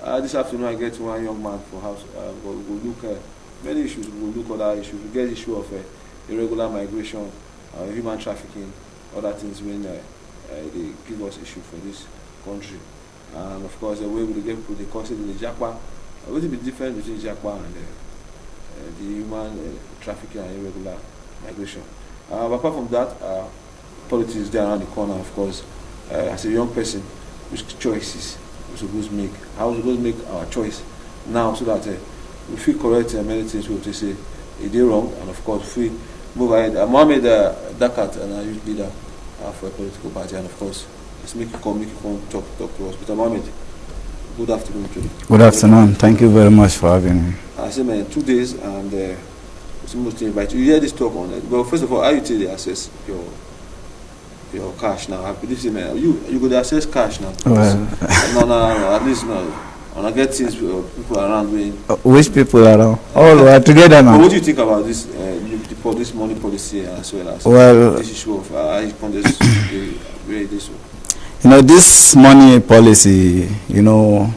This afternoon I get one young man for house. We'll look many issues. We'll look at other issues. We get issue of irregular migration, human trafficking, other things when they give us issue for this country. And of course, the way we get people, they consider the JAPA. What is the difference between JAPA and the human trafficking and irregular migration? But apart from that, politics is there around the corner, of course. As a young person, which choices we're supposed to make? How we're supposed to make our choice now so that we feel correct many things we have to say they did wrong, and of course if we move ahead. Mohammed Dakat, and a youth leader for a political party, and of course let's make you come talk to us. Mr. Mohammed, good afternoon to you. Good afternoon. Thank you very much for having me. I say, man, 2 days and it's almost invite you. Hear this talk on it. Well, first of all, how you take the access your cash now? I believe man, you could access cash now. Well, no, at least no. And I get things people around me. Which people around? All we are together now. But what do you think about this this money policy as well as this issue of this? You know, this money policy, you know,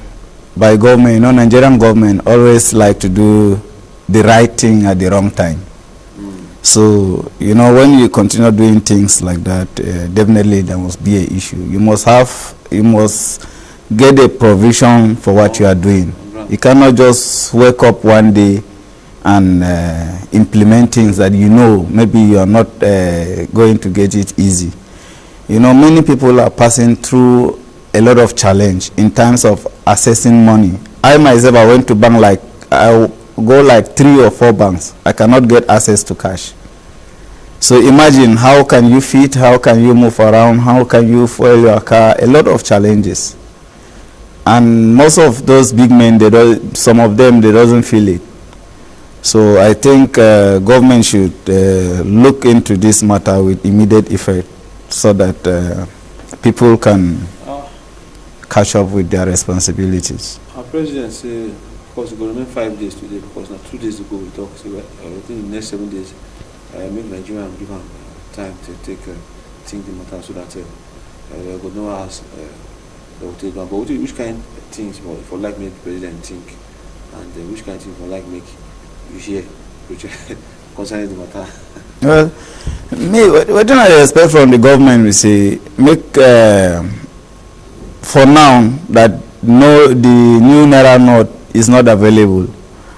by government, you know, Nigerian government always like to do the right thing at the wrong time. So, you know, when you continue doing things like that, definitely there must be an issue. You must get a provision for what you are doing. You cannot just wake up one day and implement things that you know maybe you are not going to get it easy. You know, many people are passing through a lot of challenge in terms of accessing money. I myself, I went to bank I go like 3 or 4 banks. I cannot get access to cash. So imagine, how can you feed, how can you move around, how can you fuel your car? A lot of challenges. And most of those big men, some of them, they doesn't feel it. So I think government should look into this matter with immediate effect so that people can catch up with their responsibilities. Our president said, of course, it's going to remain 5 days today because now 2 days ago we talked. So I think in the next 7 days, make Nigeria and give them time to think the matter so that we will know as they will take one. But which kind of things for like make the president think, and which kind of things for like make you hear concerning the matter? Well, what do I expect from the government? We say make for now that the new Naira note is not available.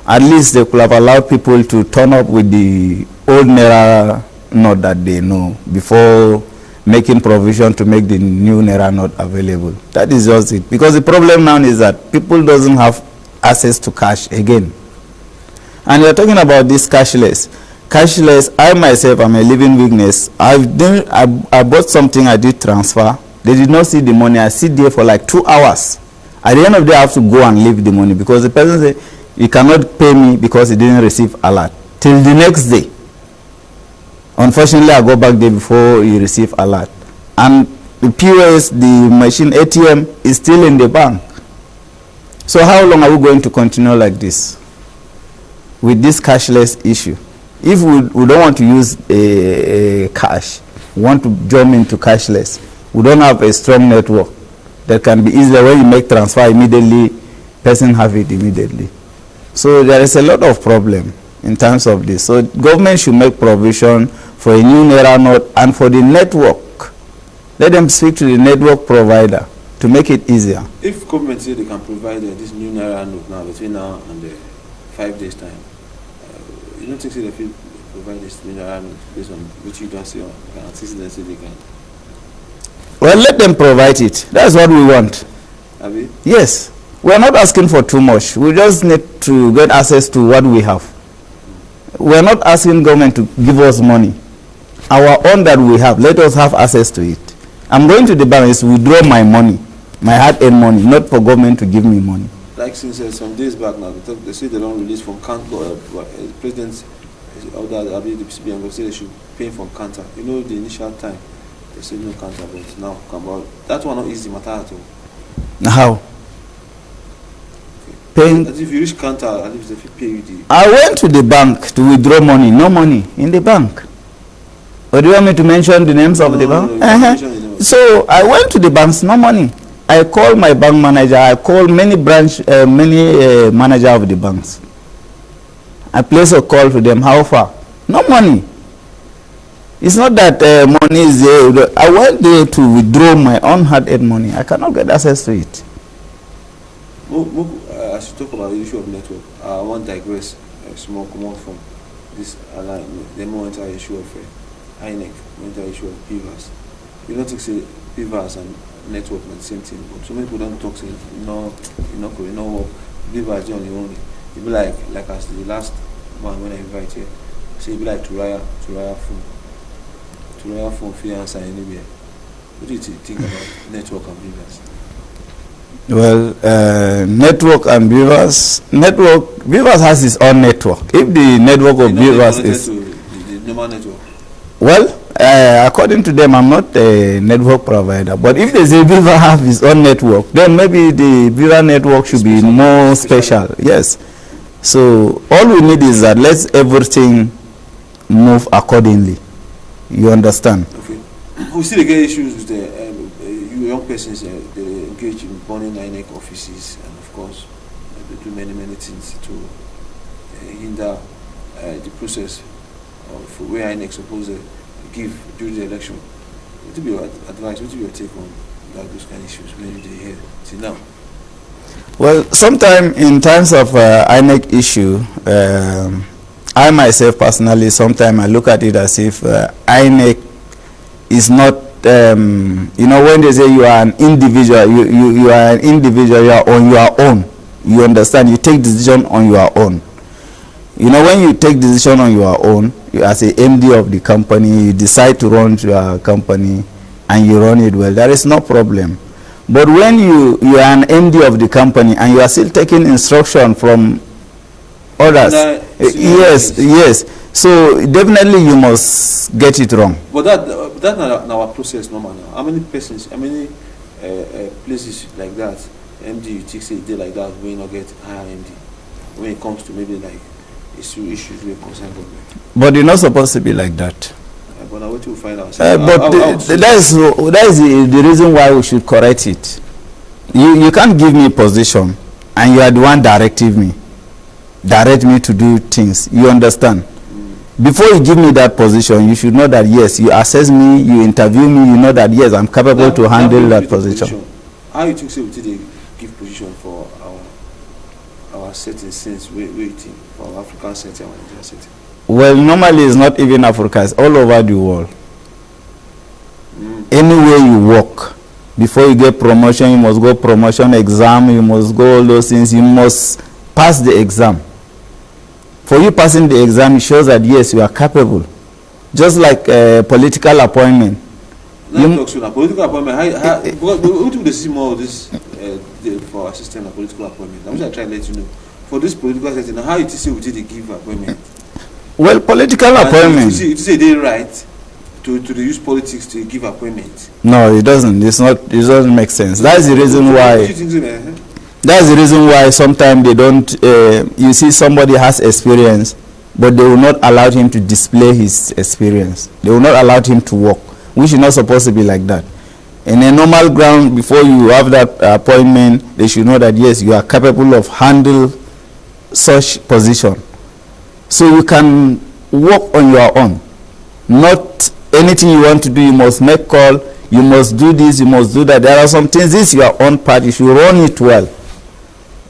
At least they could have allowed people to turn up with the old Naira note that they know before making provision to make the new Naira note available. That is just it. Because the problem now is that people doesn't have access to cash again. And you're talking about this cashless. Cashless, I myself am a living witness. I bought something, I did transfer. They did not see the money. I sit there for like 2 hours. At the end of the day, I have to go and leave the money because the person said, you cannot pay me because he didn't receive alert. Till the next day. Unfortunately, I go back there before you receive alert. And the POS, the machine ATM is still in the bank. So how long are we going to continue like this with this cashless issue? If we don't want to use a cash, we want to jump into cashless, we don't have a strong network that can be easier when you make transfer immediately, person have it immediately. So there is a lot of problem in terms of this. So government should make provision for a new Naira note and for the network. Let them speak to the network provider to make it easier. If government say they can provide this new Naira note now between now and 5 days time, you don't think they will provide this new Naira note based on what you don't say on they can? Well, let them provide it. That's what we want. Have you? Yes. We are not asking for too much. We just need to get access to what we have. We are not asking government to give us money. Our own that we have, let us have access to it. I'm going to the bank to withdraw my money, my hard-earned money, not for government to give me money. Like since some days back now, they say they don't release from counter. President, the PCB, say they should pay from counter. You know, the initial time, they say no counter, but now come out. That one not easy matter at all. How? Paying. As if you reach counter, at least if you pay you the. I went to the bank to withdraw money. No money in the bank. Or do you want me to mention the names of the bank? No, So I went to the banks, no money. I call my bank manager. I call many manager of the banks. I place a call to them. How far? No money. It's not that money is there. I went there to withdraw my own hard-earned money. I cannot get access to it. As you talk about the issue of network, I want to digress a small comment from this alignment. The more entire issue of INEC, entire issue of PVAS. You don't think say PVAS and network are the same thing, but so many people don't talk say no, PVAS is only only. It be like as the last one when I invite you, say it be like Turaya phone free answer anywhere. What do you think about network and PVAS? Well, network and Beavers has its own network. If the network of Beavers is the normal network. Well, according to them, I'm not a network provider. But if they say Beaver have his own network, then maybe the Beaver network should be more special. Yes. So all we need is that let everything move accordingly. You understand? Okay. We still get issues with the young persons. They engage in burning INEC offices, and of course, they do many things to hinder the process of where INEC supposed to give during the election. What would be your advice? What would be your take on those kind of issues when you hear till now? Well, sometime in terms of INEC issue, I myself personally, sometimes I look at it as if INEC is not, when they say you are an individual, you are an individual, you are on your own. You understand? You take decision on your own. When you take decision on your own, you as a MD of the company, you decide to run your company and you run it well. There is no problem. But when you are an MD of the company and you are still taking instruction from others, yes. So definitely you must get it wrong. But that's not our process normal now. How many persons, how many places like that, MD you think say they like that when you not get higher MD when it comes to maybe like issues with concern government. But you're not supposed to be like that. But now what you find out? That is the reason why we should correct it. You can't give me a position and you are the one direct me to do things. You understand? Before you give me that position, you should know that yes, you assess me, you interview me, you know that yes, I'm capable to handle that position. How you think so we did give position for our setting since waiting for our African setting and Nigerian setting? Well, normally it's not even Africa, it's all over the world. Anywhere you work, before you get promotion, you must go promotion exam, you must go all those things, you must pass the exam. For you passing the exam, it shows that yes, you are capable. Just like political appointment. Political appointment, what do they see more of this for our system of political appointment? I'm just trying to let you know. For this political setting, how it is we did they give appointment? Well, political appointment. You say they right to use politics to give appointment? No, it doesn't. It doesn't make sense. That's the reason why. That's the reason why sometimes they don't. You see, somebody has experience, but they will not allow him to display his experience. They will not allow him to work, which is not supposed to be like that. In a normal ground, before you have that appointment, they should know that yes, you are capable of handle such position. So you can work on your own. Not anything you want to do, you must make call, you must do this, you must do that. There are some things, this is your own part, you should run it well.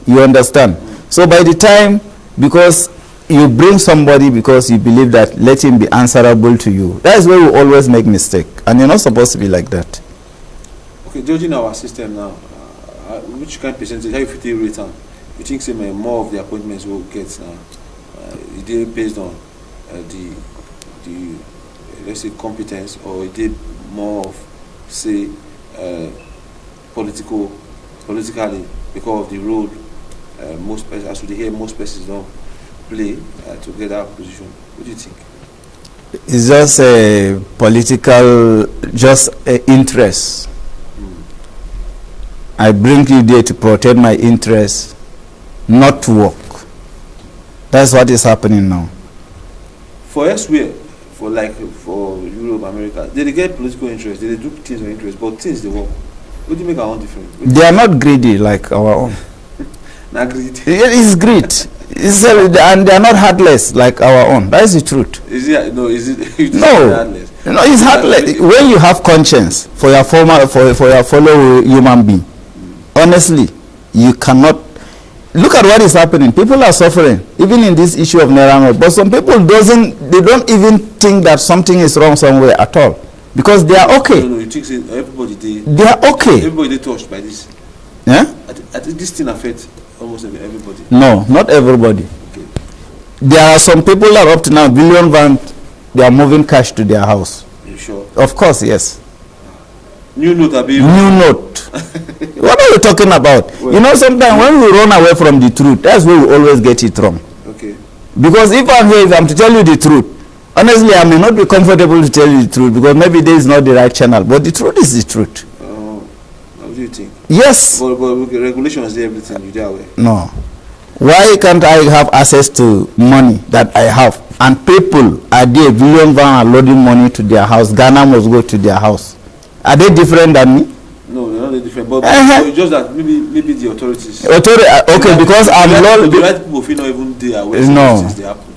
You understand? So by the time, because you bring somebody because you believe that let him be answerable to you, that is where you always make mistake. And you're not supposed to be like that. Okay, judging our system now, which kind of percentage, how you feel rate on? You think say more of the appointments we'll get now? Is it based on the let's say competence, or is it more of say politically because of the role most persons, as we hear, most persons don't play to get that position? What do you think? It's just a political, interest. I bring you there to protect my interests, not to work. That's what is happening now. For elsewhere, for Europe, America, they get political interest, they do things of interest, but things they work. What do you make our own different? They are not greedy like our own. Not greedy. It's greed. And they are not heartless like our own. That is the truth. Is it? No, is it? No. Heartless? No, it's heartless. When you have conscience for your fellow human being, honestly, you cannot. Look at what is happening. People are suffering, even in this issue of Naira. But some people they don't even think that something is wrong somewhere at all, because they are okay. No, you think everybody they are okay. Everybody they touched by this. Yeah. This thing affects almost everybody. No, not everybody. Okay. There are some people that up to now billion van, they are moving cash to their house. You sure? Of course, yes. New note, New note. What are you talking about? Well, you know, sometimes when we run away from the truth, that's where we always get it wrong. Okay. Because if I'm to tell you the truth, honestly, I may not be comfortable to tell you the truth, because maybe this is not the right channel. But the truth is the truth. What do you think? Yes. But regulations, everything you do away. No. Why can't I have access to money that I have? And people are there, billion van are loading money to their house. Ghana must go to their house. Are they different than me? No, they're not different. But it's just that maybe the authorities. Okay, because I'm not. The right people feel not even there. No.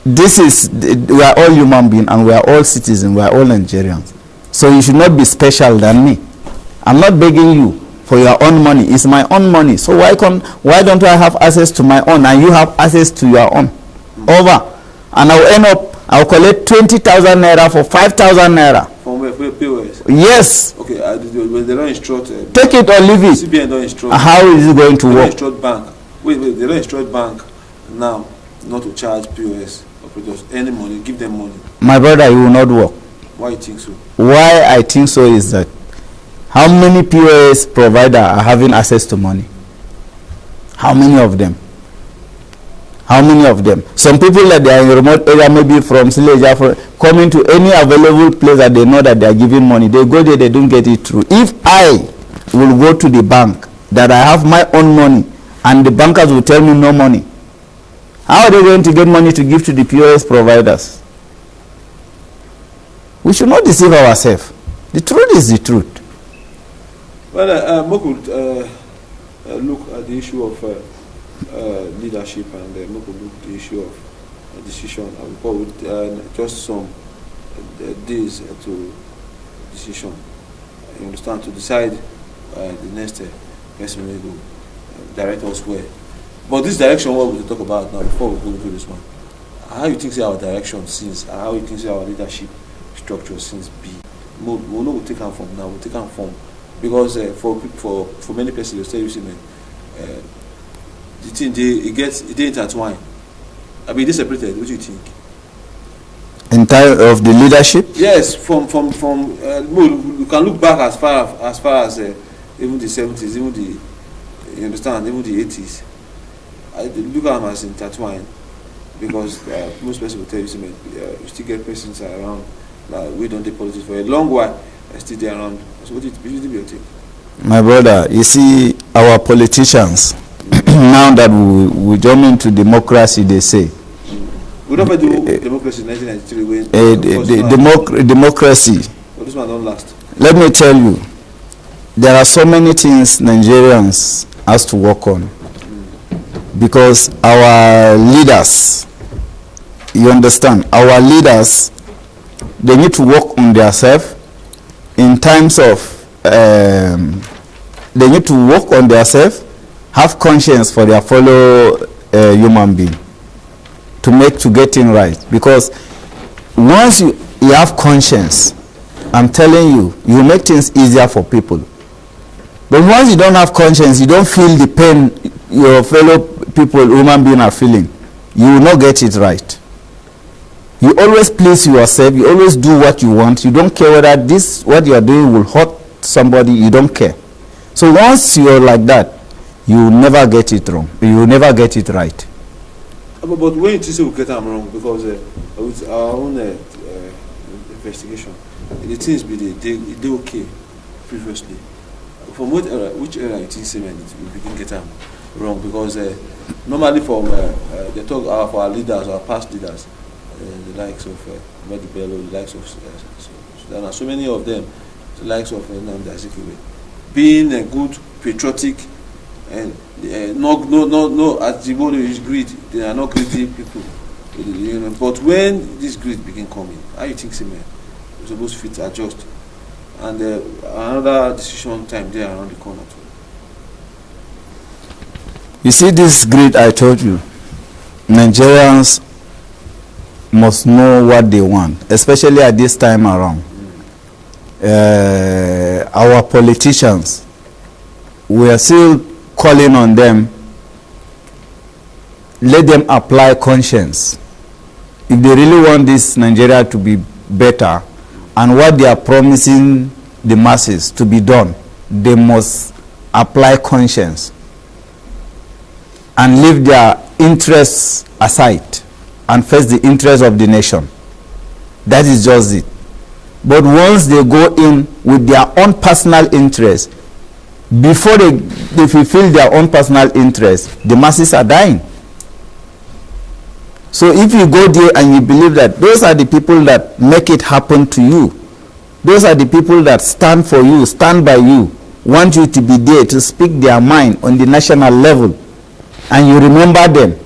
We are all human beings and we are all citizens. We are all Nigerians. So you should not be special than me. I'm not begging you for your own money. It's my own money. So why don't I have access to my own and you have access to your own? Over. And I'll collect 20,000 naira for 5,000 naira. From where? POS? Yes. Okay, they don't instruct. Take it or leave it. CBN don't instruct. How is it going to work? They don't instruct bank. Wait, they don't instruct bank now not to charge POS operators any money. Give them money. My brother, it will not work. Why you think so? Why I think so is that how many POS providers are having access to money? How many of them? How many of them? Some people that they are in a remote area, maybe from Silesia, coming to any available place that they know that they are giving money. They go there, they don't get it through. If I will go to the bank that I have my own money and the bankers will tell me no money, how are they going to get money to give to the POS providers? We should not deceive ourselves. The truth is the truth. Well, Moko look at the issue of leadership and look at the issue of decision. With just some days to decision. You understand, to decide the next person will go direct us where. But this direction, what we talk about now before we go into this one, how you think our direction since, how you think our leadership structure since be? We'll take them from now. We'll take them from because for many persons they'll say you see man, the thing they intertwine. I mean they separated. What do you think? In time of the leadership? Yes, from you can look back as far as even the 70s, even the you understand, even the 80s. I look at them as intertwined because most persons will tell you, man, you still get persons around. We don't do politics for a long while. Still there around. So what do you think? My brother, you see, our politicians now that we jump into democracy, they say. We don't do democracy in 1993. Democracy. But this one don't last. Let me tell you, there are so many things Nigerians has to work on because our leaders, you understand, our leaders, they need to work on themselves in terms of they need to work on themselves, have conscience for their fellow human being to get in right. Because once you have conscience, I'm telling you, you make things easier for people. But once you don't have conscience, you don't feel the pain your fellow people, human beings are feeling, you will not get it right. You always please yourself. You always do what you want. You don't care whether what you are doing will hurt somebody. You don't care. So once you're like that, you will never get it wrong. You will never get it right. But when you say we get them wrong, because with our own investigation, the things they okay previously. From which era you think we begin get them wrong? Because normally from they talk for our leaders, our past leaders. The likes of Medibello, the likes of Sudan, so many of them, the likes of Nnamdi Azikiwe, being a good, patriotic, and no, as the word is greed. They are not greedy people. You know, but when this greed begin coming, how you think, man? You're supposed to fit adjust, and another decision time there around the corner too. You see this greed I told you, Nigerians must know what they want, especially at this time around. Our politicians, we are still calling on them, let them apply conscience. If they really want this Nigeria to be better, and what they are promising the masses to be done, they must apply conscience and leave their interests aside and face the interests of the nation. That is just it. But once they go in with their own personal interest, before they fulfill their own personal interest, the masses are dying. So if you go there and you believe that those are the people that make it happen to you, those are the people that stand for you, stand by you, want you to be there to speak their mind on the national level, and you remember them,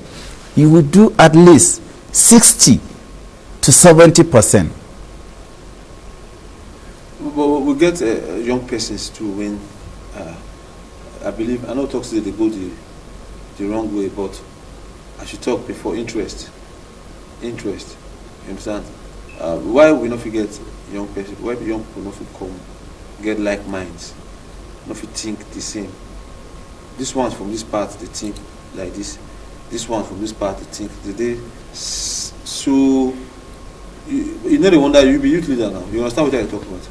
you will do at least 60 to 70%. But we get young persons too when I believe, I know talks they go the wrong way, but I should talk before interest, you understand? Why we not forget young people? Why young people not come get like minds, not think the same? This one's from this part, they think like this. This one from this part, they think they so. You know the one that you be youth leader now. You understand what I talk about?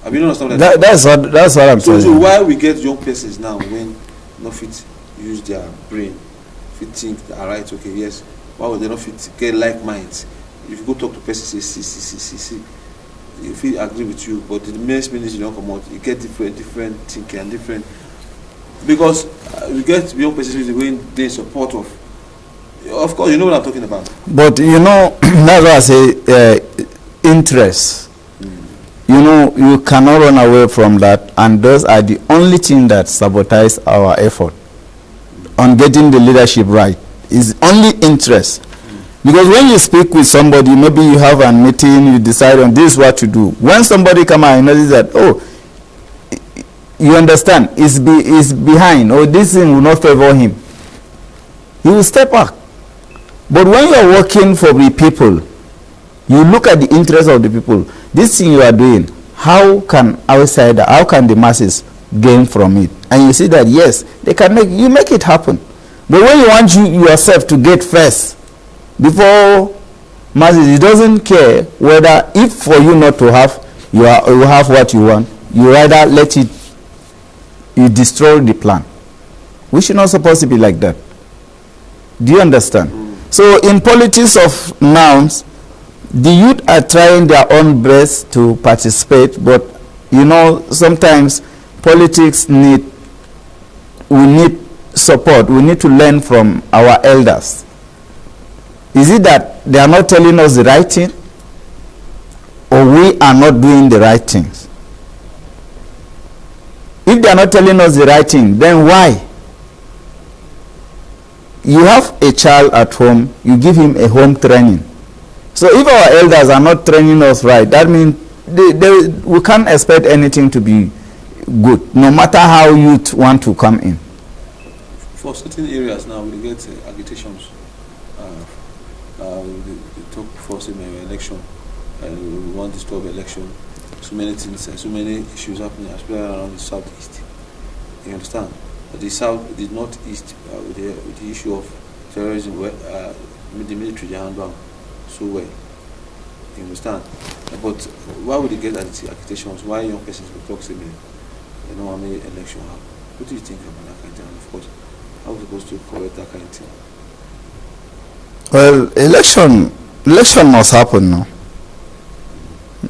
I mean, understand that. That's what I'm saying. So why we get young persons now when not fit use their brain, fit think, alright, okay, yes. Why would they not fit get like minds? If you go talk to person, say see, if he agree with you, but the next minute you don't come out, you get different thinking and different. Because we get young persons when they support of course, you know what I'm talking about. But you know, that's why I say interest. You know, you cannot run away from that, and those are the only thing that sabotage our effort on getting the leadership right. Is only interest. Because when you speak with somebody, maybe you have a meeting, you decide on this what to do. When somebody come out and notice that, oh, you understand, is behind, or this thing will not favor him, he will step back. But when you are working for the people, you look at the interest of the people. This thing you are doing, how can the masses gain from it? And you see that, yes, they can make it happen. But when you want yourself to get first, before masses, it doesn't care whether, if for you not to have, you have what you want, you rather let it, you destroy the plan. We should not supposed to be like that. Do you understand? So in politics of nouns, the youth are trying their own best to participate, but you know, sometimes politics we need support. We need to learn from our elders. Is it that they are not telling us the right thing, or we are not doing the right things? If they are not telling us the right thing, then why? You have a child at home, you give him a home training. So if our elders are not training us right, that means we can't expect anything to be good, no matter how youth want to come in. For certain areas now, we get agitations. We talk for some election, and we want to stop election. So many things, so many issues happening, especially around the southeast. You understand? The northeast, with the issue of terrorism, where the military they handle so well. You understand? But why would they get agitations? Why young persons will talk to me? You know, how many election happen? What do you think about that kind of thing? And of course, how are we supposed to correct that kind of thing? Well, election must happen now.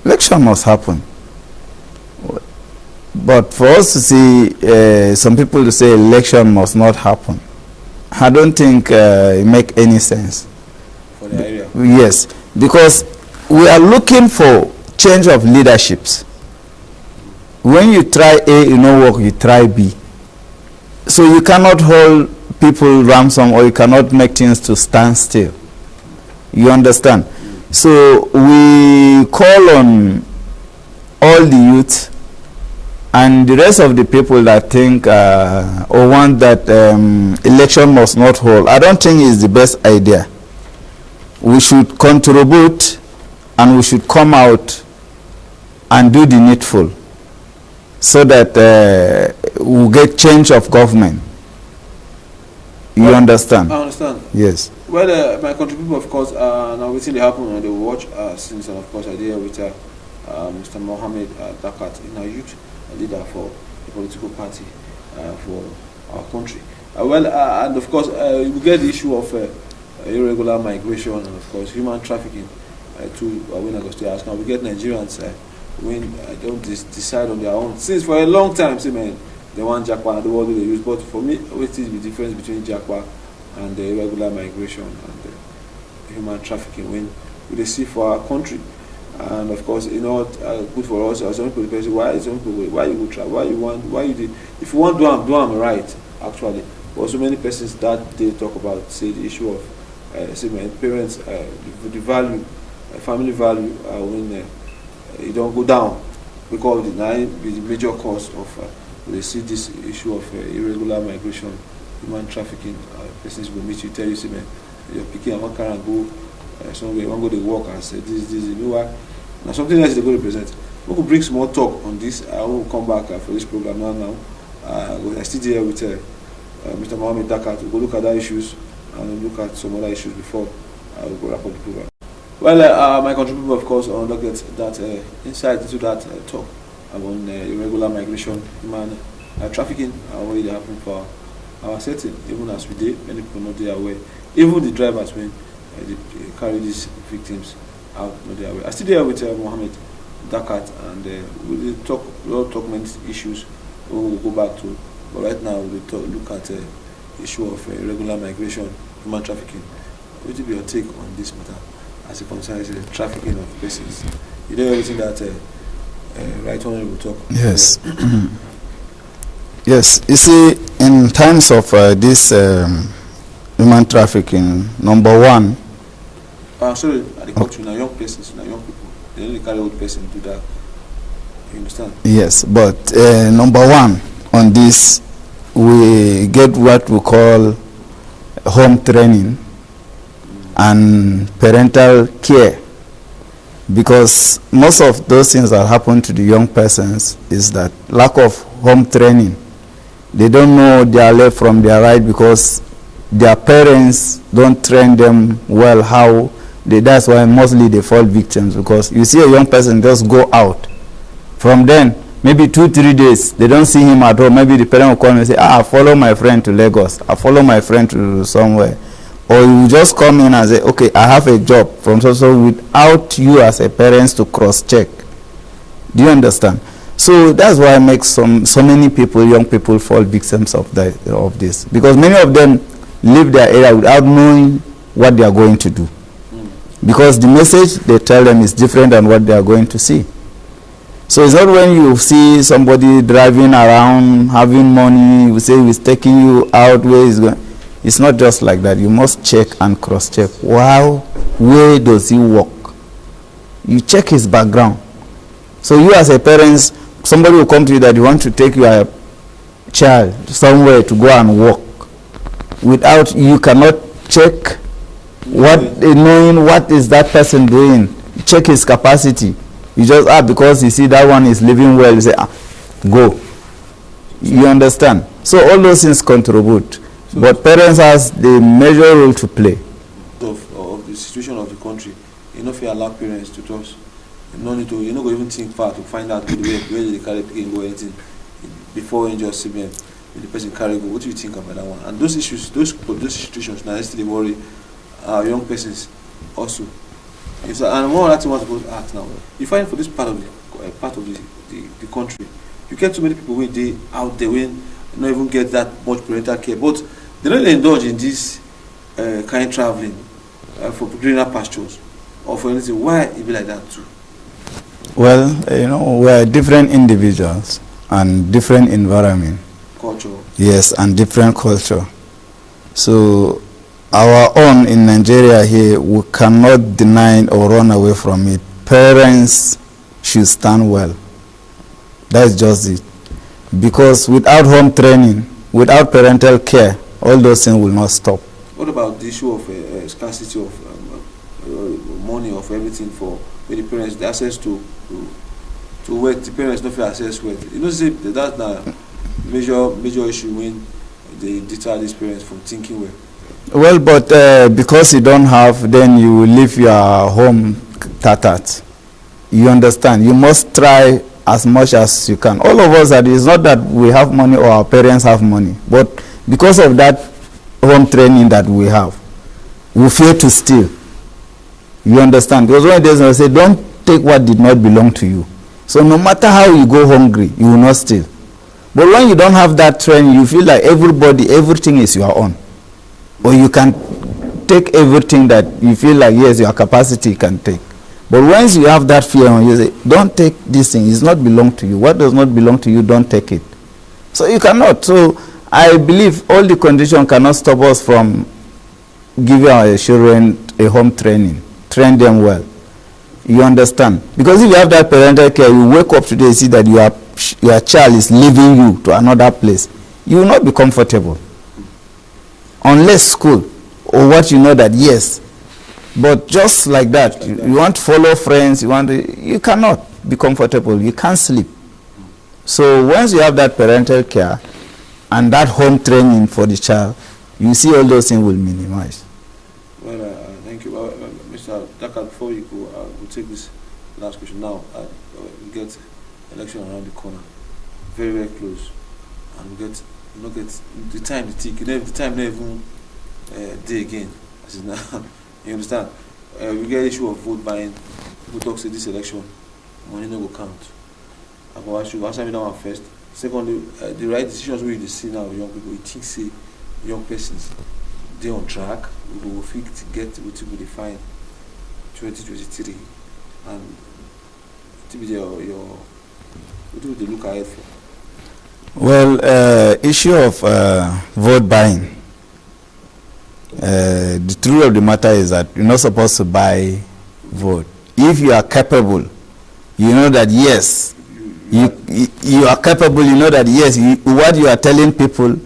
Election must happen. But for us to see some people to say election must not happen, I don't think it make any sense. For the area? Yes, because we are looking for change of leaderships. when you try A, you no work, you try B. So you cannot hold people ransom, or you cannot make things to stand still. You understand? So we call on all the youth and the rest of the people that think or want that election must not hold. I don't think it's the best idea. We should contribute and we should come out and do the needful so that we'll get change of government. You understand? I understand. Yes. Well, my country people, of course, now waiting to happen, and they will watch since, and of course, I did with Mr. Mohammed Dakat in our youth, a leader for the political party for our country. And of course, we get the issue of irregular migration and of course human trafficking to when I go to ask now. We get Nigerians when don't decide on their own. Since for a long time, say man, they want Jakwa and the word they use. But for me, what is the difference between Jakwa and the irregular migration and human trafficking when we see for our country? And of course, you know, good for us. Some people say, why you go try? Why you did? If you want to do them right, actually. But so many persons that they talk about say the issue of say my parents, the value, family value when you don't go down because the major cause of they see this issue of irregular migration, human trafficking. Persons will meet you, tell you, say man, you're picking and one car and go somewhere, one go to work and say this, you know what? Now something else they go to present. We could bring some more talk on this. I will come back for this program now. I still here with Mr. Mohammed Dakat to go look at that issues and look at some other issues before I will go wrap up the program. Well, my country people, of course, look at that insight into that talk about irregular migration, human trafficking, what it happen for our setting. Even as we did, many people not there aware. Even the drivers when they carry these victims out, not there aware. I still there with Mohammed Dakat, and we will talk many issues. We will go back to, but right now we will look at the issue of irregular migration, human trafficking. What will be your take on this matter as it concerns the trafficking of persons? You know everything that right on we will talk. Yes. Yes. You see, in terms of this human trafficking, number one. Sorry, at the country, now young persons, now young people, they only carry old person to that. You understand? Yes, but number one on this, we get what we call home training and parental care, because most of those things that happen to the young persons is that lack of home training. They don't know their left from their right because their parents don't train them well how that's why mostly they fall victims, because you see a young person just go out. From then, maybe 2-3 days, they don't see him at home. Maybe the parent will call and say, I follow my friend to Lagos. I follow my friend to somewhere. Or you just come in and say, okay, I have a job from so without you as a parent to cross-check. Do you understand? So that's why it makes so many people, young people, fall victims of this. Because many of them leave their area without knowing what they are going to do. Because the message they tell them is different than what they are going to see. So it's not when you see somebody driving around, having money, you say he's taking you out, where he's going. It's not just like that. You must check and cross-check. Wow, where does he work? You check his background. So you as a parent, somebody will come to you that you want to take your child somewhere to go and work. Without, you cannot check knowing what is that person doing. Check his capacity. You just because you see that one is living well, you say go. You understand? So all those things contribute, so but parents has the major role to play. Of the situation of the country, you know, if you allow parents to trust, you no need to, you not go even think far to find out where they carry picking go anything before you just see them. The person carry go. What do you think about that one? And those issues, those situations, now they worry young persons also. And more that I want to ask now. You find for this part of the country, you get too many people where they out there when not even get that much parental care, but they don't indulge in this kind of traveling for greener pastures or for anything. Why it be like that too? Well, you know, we are different individuals and different environment. Culture. Yes, and different culture. So our own in Nigeria here, we cannot deny or run away from it. Parents should stand well. That's just it. Because without home training, without parental care, all those things will not stop. What about the issue of scarcity of money, of everything for the parents, the access to what the parents don't feel access with? You know, say that's the major issue when they deter these parents from thinking well. Well, but because you don't have, then you will leave your home tattered. You understand? You must try as much as you can. All of us, it's not that we have money or our parents have money, but because of that home training that we have, we fear to steal. You understand? Because when they say, don't take what did not belong to you. So no matter how you go hungry, you will not steal. But when you don't have that training, you feel like everything is your own. Or you can take everything that you feel like, yes, your capacity can take. But once you have that fear, you say, don't take this thing, it's not belong to you. What does not belong to you, don't take it. So you cannot. So I believe all the conditions cannot stop us from giving our children a home training. Train them well. You understand? Because if you have that parental care, you wake up today and see that your child is leaving you to another place, you will not be comfortable. Unless school, or what you know that, yes. But just like that, you want to follow friends, you cannot be comfortable, you can't sleep. So once you have that parental care and that home training for the child, you see all those things will minimize. Well, thank you. Mr. Dakat, before we go, we'll take this last question now. We get election around the corner, very, very close. And we get the time to tick. The time never even day again. As is now. You understand? We get issue of vote buying. People talk say this election, money no go count. I should answer me that one first. Secondly, the right decisions we see now with young people, you think say young persons, they on track, we will fit to get what we define 2023 and to be what do they look ahead for? Well, issue of vote buying. The truth of the matter is that you're not supposed to buy vote. If you are capable, you know that yes, you are capable, you know that yes, what you are telling people,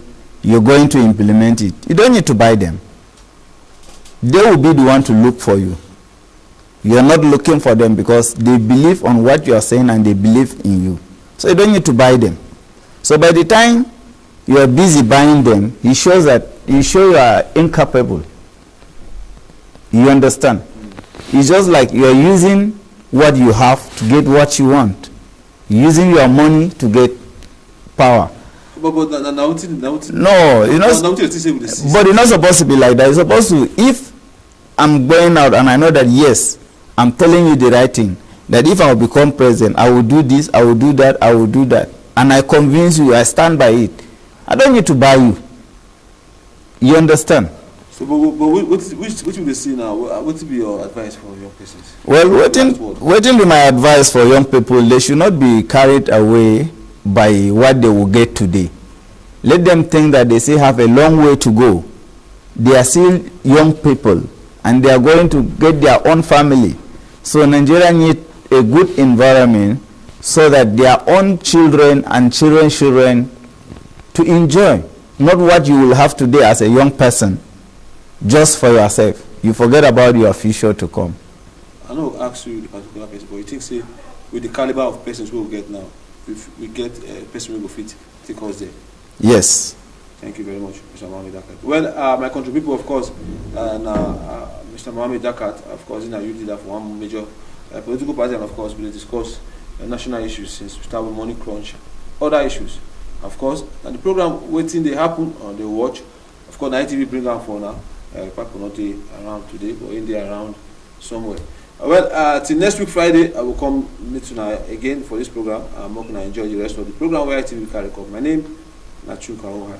you're going to implement it. You don't need to buy them. They will be the one to look for you. You are not looking for them because they believe on what you are saying and they believe in you. So you don't need to buy them. So by the time you are busy buying them, it shows that you are incapable. You understand? It's just like you are using what you have to get what you want. Using your money to get power. No, you know, but it's not supposed to be like that. It's supposed to, if I'm going out and I know that yes, I'm telling you the right thing, that if I will become president, I will do this, I will do that, I will do that, and I convince you, I stand by it, I don't need to buy you. You understand? So, but which will they see now? What will be your advice for young persons? Well, waiting be my advice for young people. They should not be carried away by what they will get today. Let them think that they still have a long way to go. They are still young people, and they are going to get their own family. So Nigeria needs a good environment so that their own children and children to enjoy. Not what you will have today as a young person, just for yourself. You forget about your future to come. I know I ask you the particular person, but you think, say, with the caliber of persons we will get now, if we get a person who will fit, take us there? Yes. Thank you very much, Mr. Mohamed Dakat. Well, my country people, of course, Mr. Mohamed Dakat, of course, you did that for one major political party, and of course, we discuss national issues since we start with money crunch, other issues. Of course, and the program waiting they happen on the watch. Of course, ITV bring out for now. People not around today, but in there around somewhere. Till next week Friday, I will come meet you again for this program. I'm not going to enjoy the rest of the program where ITV carry come. My name is CHUKA.